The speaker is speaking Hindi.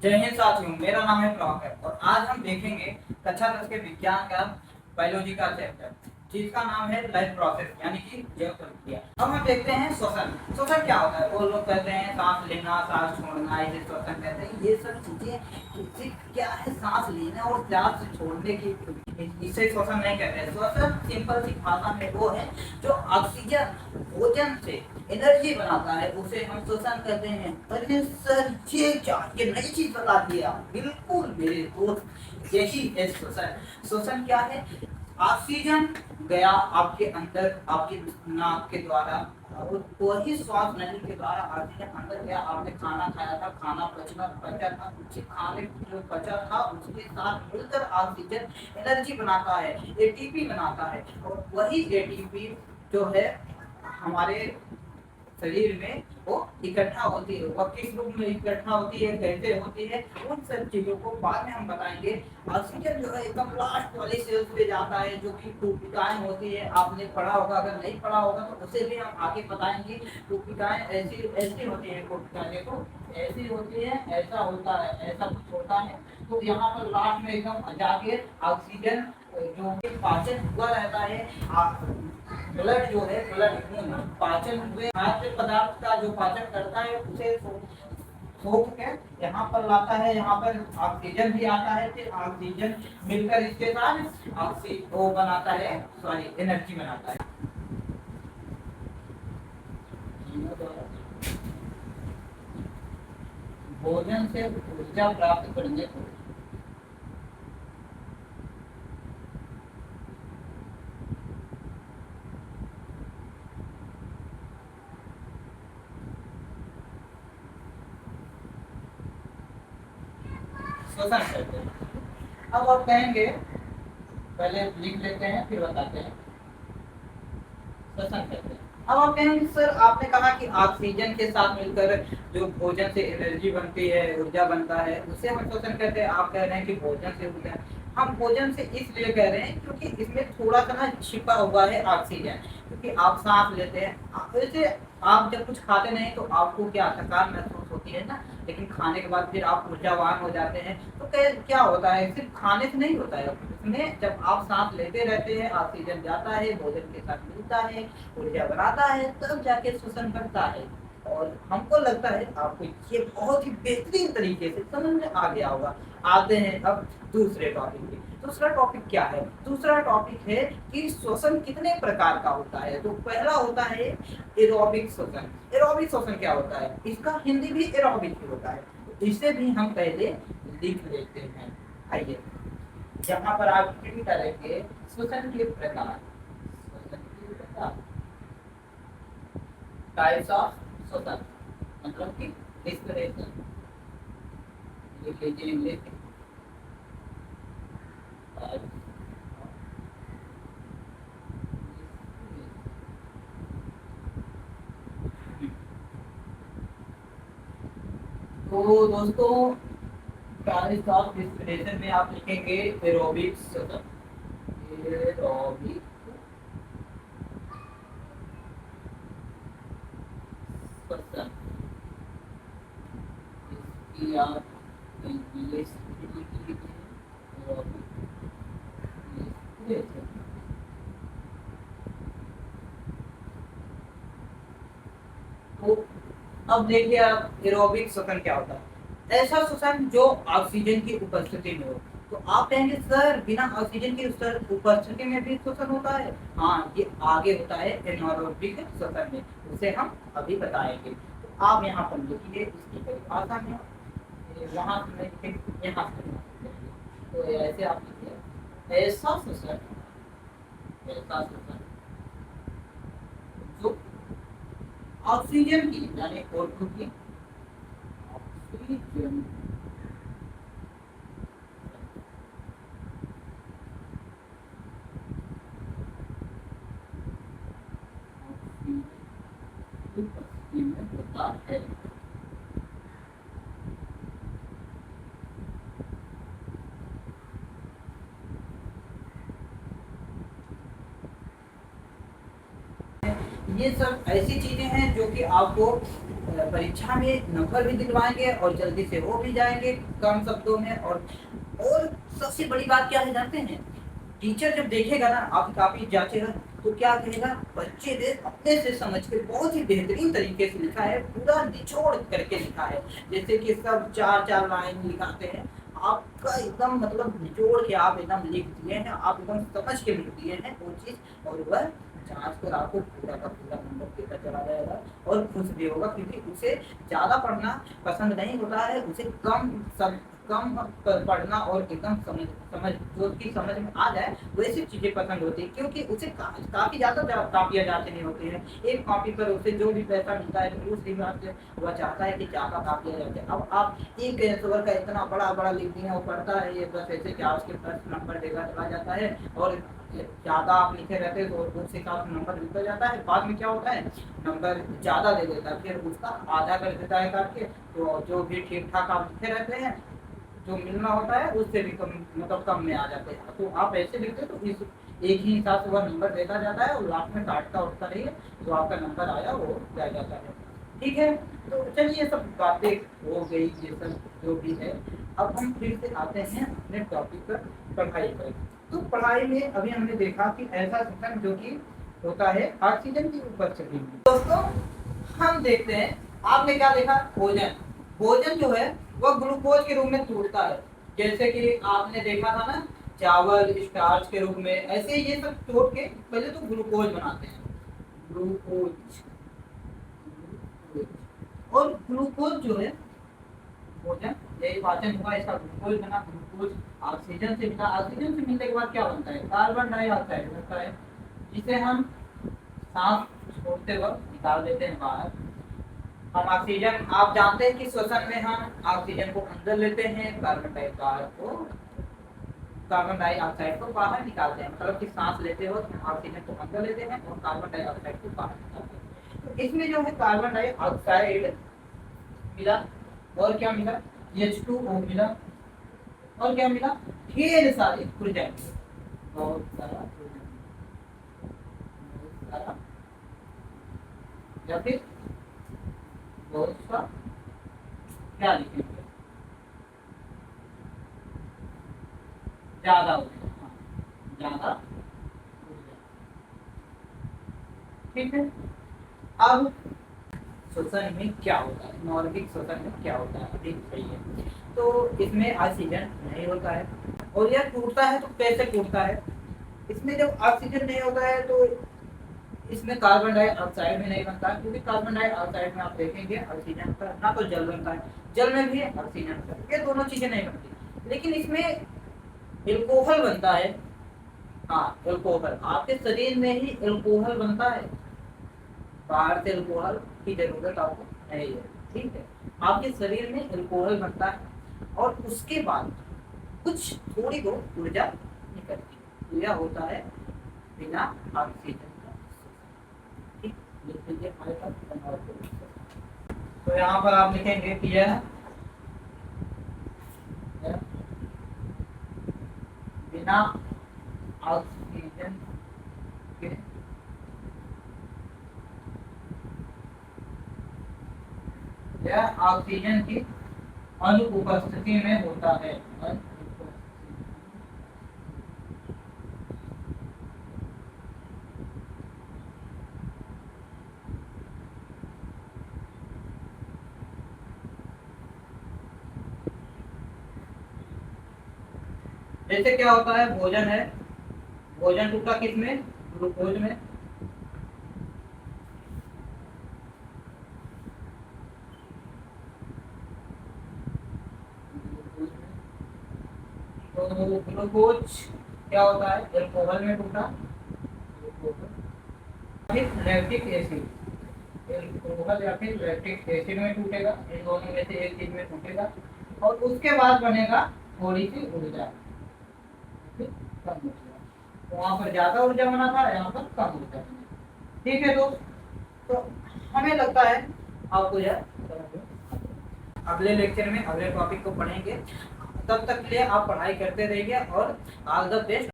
जय हिंद साथियों, मेरा नाम है प्रभाकर और आज हम देखेंगे कक्षा 10 के विज्ञान का बायोलॉजी का चैप्टर जिसका नाम है लाइफ प्रोसेस यानी कि जैव प्रक्रिया। अब हम देखते हैं श्वसन। श्वसन क्या होता है? वो लोग कहते हैं सांस लेना, सांस छोड़ना, इसे श्वसन कहते हैं। ये सब चीजें क्या है? सांस लेना और सांस छोड़ने की, इसे श्वसन नहीं कहते हैं। श्वसन सिंपल सी भाषा में वो है जो ऑक्सीजन भोजन से एनर्जी बनाता है, उसे हम श्वसन कहते हैं। अरे सर ये क्या, ये नई चीज बता दिया। बिल्कुल मेरे दोस्त, यही है श्वसन। श्वसन क्या है? ऑक्सीजन गया आपके अंदर, आपके नाक के द्वारा, वही श्वास नली के द्वारा ऑक्सीजन अंदर गया। आपने खाना खाया था, खाना पचा था, उसी खाने जो बचा था उसके साथ मिलकर ऑक्सीजन एनर्जी बनाता है, एटीपी बनाता है। और वही एटीपी जो है हमारे शरीर में वो इकट्ठा होती है। वह किस रूप में इकट्ठा होती है, कैसे होती है, उन सब चीजों को बाद में हम बताएंगे। ऑक्सीजन जो है एकदम लास्ट वाली सेल्स पे जाता है जो कि कोशिकाएं होती है। आपने पढ़ा होगा, अगर नहीं पढ़ा होगा तो उसे भी हम आगे बताएंगे। कोशिकाएं ऐसी ऐसी होती है, कोशिकाएं देखो ऐसी होती है, ऐसा होता है, ऐसा कुछ होता है। तो यहाँ पर लास्ट में एकदम जाके ऑक्सीजन जो पाचन हुआ रहता है, ब्लड जो है, ब्लड खून पाचन हुए खाद्य पदार्थ का जो पाचन करता है उसे सोख के यहाँ पर लाता है। यहाँ पर ऑक्सीजन भी आता है, फिर ऑक्सीजन मिलकर इसके साथ वो बनाता है, सॉरी एनर्जी बनाता है। भोजन से ऊर्जा प्राप्त करने को श्वसन कहते हैं। अब आप कहेंगे, पहले लिख लेते हैं फिर बताते हैं। श्वसन कहते हैं। अब आप कहेंगे सर आपने कहा कि ऑक्सीजन के साथ मिलकर जो भोजन से एनर्जी बनती है, ऊर्जा बनता है, उसे हम श्वसन कहते हैं। आप कह रहे हैं कि भोजन से ऊर्जा, हम भोजन से इसलिए कह रहे हैं क्योंकि इसमें थोड़ा सा ना छिपा हुआ है ऑक्सीजन। क्योंकि आप सांस लेते हैं, वैसे आप जब कुछ खाते नहीं तो आपको क्या थकान महसूस होती है ना, लेकिन खाने के बाद फिर आप ऊर्जावान हो जाते हैं। तो क्या होता है, सिर्फ खाने से नहीं होता है। इसमें जब आप सांस लेते रहते हैं, ऑक्सीजन जाता है, भोजन के साथ मिलता है, ऊर्जा बनाता है, तब जाके श्वसन करता है। और हमको लगता है आपको ये बहुत ही बेहतरीन तरीके से समझ में आ गया होगा। आते हैं अब दूसरे टॉपिक पे। दूसरा टॉपिक क्या है? दूसरा टॉपिक है कि श्वसन कितने प्रकार का होता है। तो पहला होता है एरोबिक श्वसन। एरोबिक श्वसन क्या होता है? इसका हिंदी भी एरोबिक ही होता है। तो इसे भी हम पहले लिख लेते हैं। आइए यहाँ पर आप प्रिंट करेंगे श्वसन के प्रकार। टाइप्स ऑफ श्वसन मतलब कि रेस्पिरेशन, लिख लीजिए इंग्लिश में। तो दोस्तों टाइप्स ऑफ रेस्पिरेशन में आप लिखेंगे एरोबिक श्वसन। एरोबिक श्वसन, इसकी आप इंग्लिश में लिख लीजिए एरोबिक रेस्पिरेशन। तो अब देखिए आप एरोबिक श्वसन क्या होता है। ऐसा श्वसन जो ऑक्सीजन की उपस्थिति में हो। तो आप कहेंगे सर बिना ऑक्सीजन की उपस्थिति में भी श्वसन होता है? हाँ, ये आगे होता है एनारोबिक श्वसन में, उसे हम अभी बताएंगे। तो आप यहाँ पर लिखिए इसकी परिभाषा में, वहां से यहाँ से, तो ऐसे आप लिखिए ऐसा श्वसन, ऐसा श्वसन जो ऑक्सीजन की यानी O2 की ऑक्सीजन में होता है। ये सब ऐसी चीजें हैं जो कि आपको परीक्षा में नंबर भी दिलवाएंगे और जल्दी से हो भी जाएंगे कम शब्दों में। और सबसे बड़ी बात क्या है जानते हैं, टीचर जब देखेगा ना आप काफी जांचेगा तो क्या कहेगा, बच्चे ने अपने से समझ के बहुत ही बेहतरीन तरीके से लिखा है, पूरा निचोड़ करके लिखा है। जैसे कि सब चार चार लाइन लिखाते हैं, आपका एकदम मतलब निचोड़ के आप एकदम लिख दिए हैं, आप एकदम समझ के लिख दिए हैं वो चीज, और वह जांच कर आपको पूरा का पूरा नंबर देकर चला जाएगा और खुश भी होगा, क्योंकि उसे ज्यादा पढ़ना पसंद नहीं होता है, उसे कम पढ़ना और एकदम समझ समझ जो कि समझ में आ जाए वैसी चीजें पसंद होती है, क्योंकि उसे काफी ज्यादा कापियां जाते नहीं होती है। एक कॉपी पर उसे जो भी पैसा मिलता है दूसरी बात से वह चाहता है कि ज्यादा कापियां जाते हैं। अब आप एक स्वर का इतना बड़ा बड़ा लिख दिए, वो पढ़ता है ये बस ऐसे क्या उसके फर्स्ट नंबर देगा चला जाता है, और ज्यादा आप लिखे रहते हैं तो उससे काफी नंबर मिलता जाता है। बाद में क्या होता है, नंबर ज्यादा दे देता है, फिर उसका आधा कर देता है करके, तो जो भी ठीक ठाक आप लिखे रहते हैं जो मिलना होता है उससे भी कम मतलब कम में आ जाते हैं। तो आप ऐसे लिखते तो इस एक ही हिसाब से वह नंबर देता जाता है और लास्ट में काटता उठता नहीं है, तो आपका नंबर आया वो रह जाता है। ठीक है, तो चलिए ये सब बातें हो गई, ये सब जो भी है। अब हम फिर से आते हैं अपने टॉपिक पर, पढ़ाई पर। तो पढ़ाई में अभी हमने देखा कि ऐसा सिस्टम जो कि होता है ऑक्सीजन की उपस्थिति में। दोस्तों हम देखते हैं, आपने क्या देखा, भोजन। भोजन जो है वह ग्लूकोज के रूप में टूटता है, जैसे कि आपने देखा था ना, चावल स्टार्च के रूप में, ऐसे ये सब तोड़ के पहले तो ग्लूकोज बनाते हैं, ग्लूकोज। और ग्लूकोज जो है भोजन, यही पाचन हुआ, इसका ग्लूकोज बना, ग्लूकोज ऑक्सीजन से मिला, ऑक्सीजन से मिलने के बाद क्या बनता है, कार्बन डाइऑक्साइड बनता है, जिसे हम सांस छोड़ते वक्त निकाल देते हैं बाहर। हम ऑक्सीजन, आप जानते हैं कि श्वसन में हम ऑक्सीजन को अंदर लेते हैं, कार्बन डाइऑक्साइड को बाहर निकालते हैं, मतलब कि सांस लेते वक्त हम ऑक्सीजन को अंदर लेते हैं और कार्बन डाइऑक्साइड को बाहर निकालते हैं। तो इसमें जो है कार्बन डाइऑक्साइड मिला, और क्या मिला, H2O मिला, और क्या मिला, ढेर सारी ऊर्जा, बहुत सारा या फिर बहुत सा, क्या लिखेंगे, ज्यादा ऊर्जा, ज्यादा ऊर्जा। ठीक है, अब श्वसन में क्या होता है, नॉर्विक श्वसन में क्या होता है अभी बताइए। तो इसमें ऑक्सीजन नहीं होता है, और यह टूटता है तो कैसे टूटता है, इसमें जब ऑक्सीजन नहीं होता है तो इसमें कार्बन डाइऑक्साइड भी नहीं बनता, क्योंकि कार्बन डाइऑक्साइड में आप देखेंगे ऑक्सीजन का ना तो जल बनता है, जल में भी ऑक्सीजन बनता है, ये दोनों चीजें नहीं बनती, लेकिन इसमें एल्कोहल बनता है। हाँ एल्कोहल, आपके शरीर में ही एल्कोहल बनता है, बाहर से एल्कोहल की जरूरत आपको नहीं है। ठीक है, आपके शरीर में एल्कोहल बनता है और उसके बाद कुछ थोड़ी बहुत ऊर्जा निकलती है, तो यह होता है बिना ऑक्सीजन का। तो यहाँ पर आप लिखेंगे कि यह बिना ऑक्सीजन के यह ऑक्सीजन की अनुपस्थिति में होता है। जैसे क्या होता है, भोजन है, भोजन टूटा किस में, ग्लूकोज में, तो ग्लूकोज क्या होता है, एल्कोहल में टूटा, फिर लैक्टिक एसिड, एल्कोहल या फिर लैक्टिक एसिड में टूटेगा, इन दोनों में से एक चीज में टूटेगा, और उसके बाद बनेगा थोड़ी सी ऊर्जा, कम ऊर्जा, तो वहां पर ज्यादा ऊर्जा बना था, यहाँ पर कम ऊर्जा बना। ठीक है दोस्त, तो हमें लगता है आपको यह अगले लेक्चर में अगले टॉपिक को पढ़ेंगे, तब तक के लिए आप पढ़ाई करते रहिए और ऑल द बेस्ट।